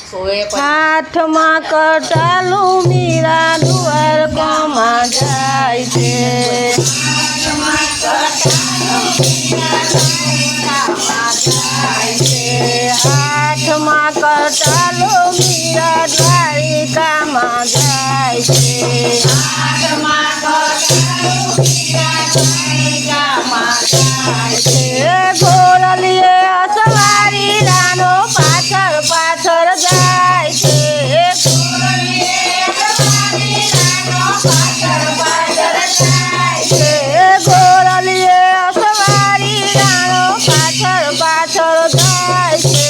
હાથમાં કટાલું મીરા દ્વારકામાં જાય છે। હાથમાં કટાલું મીરા દ્વારિકામાં જાય છે। ઘોરલીએ અસવારી રાનો પાછળ પાછળ જાય છે। ઘોરલીએ અસવારી રાનો પાછળ પાછળ જાય છે।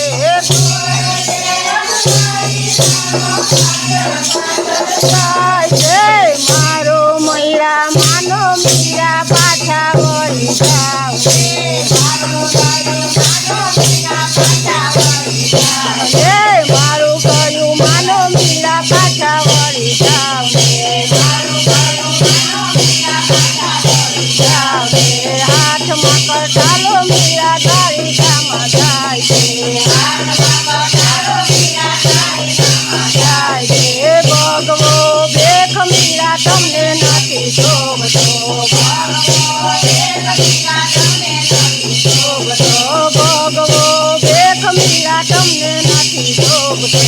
મારો મૈરા માનો મીરા પાછા વળી જાવ મારું કયું માનો મીરા પાછા વળી જાવ હાથમાં કટાલો મીરા દ્વારિકામાં જાય છે। ભગવો ભેખ મીરા તમને નથી શોભતો ભગવો ભેખ મીરા તમને નથી શોભતો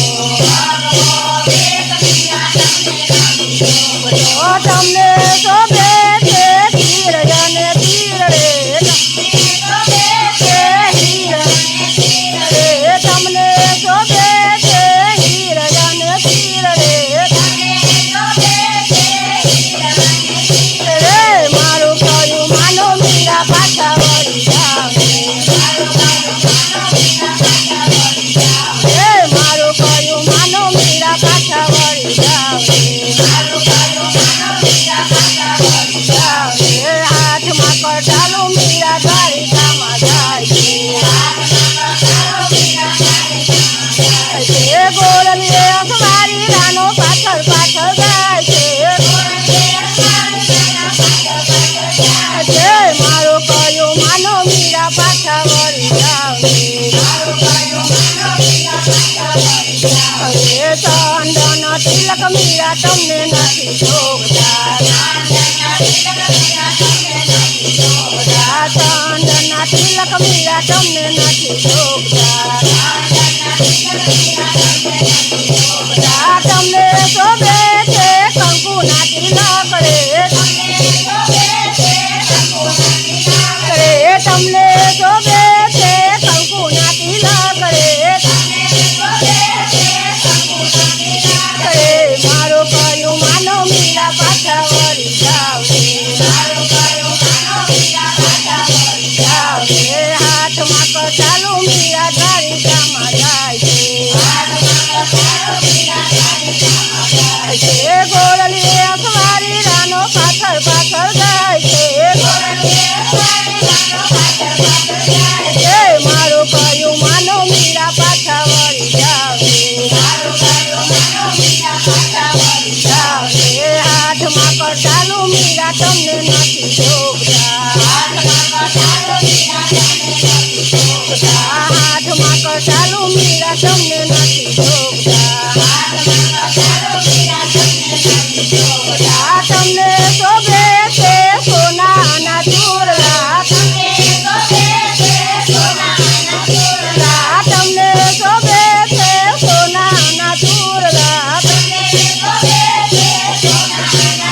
તમને શોભે છે તીર જને તીર રે તમને શોભે છે હીર જને તીર રે મારું કયું માનો મીરા પાછા વળી જાવ મારું કયું માનો મીરા પાછા વળી જાવ હાથમાં કટાલું મીરા દ્વારિકામાં જાય છે। ગોરલીએ અસવારી રાનો પાછળ પાછળ જાય છે। મારો કયો માનો મીરા પાછા વળી જાવ ચંદન તિલક મીરા તમને નથી શોભતા ચંદન તિલક મીરા તમને નથી શોભતા તમને શોભે છે કંકુના તિલક રે તમને શોભે છે કંકુના તિલક રે મારો કયું માનો મીરા પાછા વળી જાવ હાથમાં કટાલું મીરા દ્વારિકામાં જાય છે। ગોરલીએ અસવારી રાનો પાછળ પાછળ જાય છે। મારું કયું માનો મીરા પાછા વળી જાવ હાથમાં કટાલું મીરા તમને નથી શોભતા હાથમાં કટાલું મીરા તમને નથી શોભતા તમને શોભે છે સોનાના ચૂરલા તમને શોભે છે સોનાના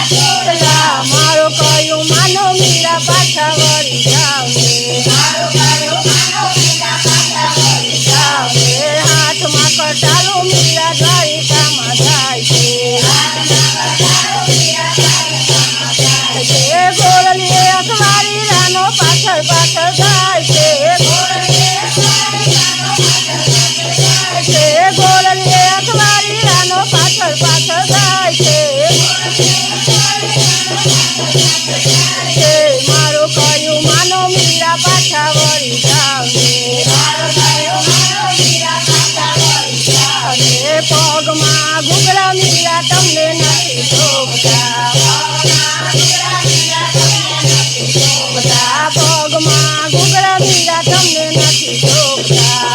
ચૂરલા મારો કયું માનો મીરા પાછા વળી જાવ હાથમાં કટાલું મીરા દ્વારિકામાં જાય છે। ગોરલીએ અસવારી રાનો પાછળ પાછળ જાય છે। ગોરલીએ અસવારી રાનો પાછળ પાછળ જાય છે। મારો કયું માનો મીરા પાછા વળી જાવ પગમાં ઘૂઘરા મીરા તમને નથી શોભતા પગમાં ઘૂઘરા મીરા તમને નથી શોભતા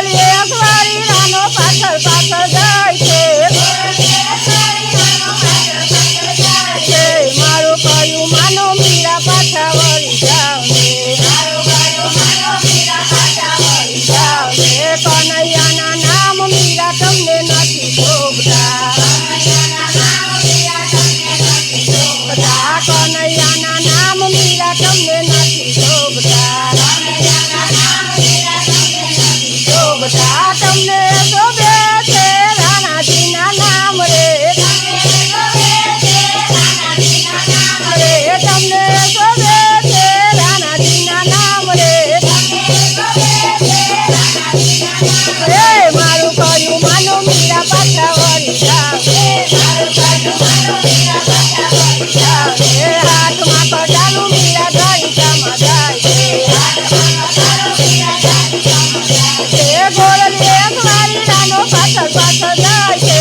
ગોરલી એકવારી રાનો પાછળ પાછળ જાય છે મારું કયું માનો મીરા પાછા વળી જાવ ને કનૈયાના નામ મીરા તમને નથી શોભતા કનૈયાના નામ મીરા તમને નથી શોભતા તમને શોભે છે રાણાજીના નામ રે તમને શોભે છે રાણાજીના નામ રે મારું કયું માનો મીરા પાછા વળી જાવ હાથમાં કટાનું મીરા દ્વારિકામાં જાય છે ગોરલી એકવારી રાનો પાછળ પાછળ જાય છે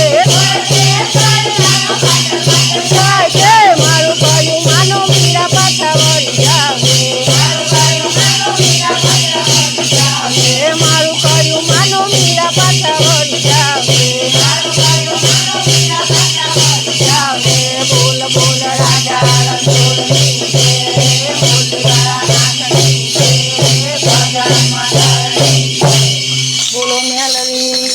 મારું કયું માનો મીરા પાછા વળી જાવ મારું કયું માનો મીરા પાછા વળી જાવ બોલ બોલ રાજા બોલો મેલવી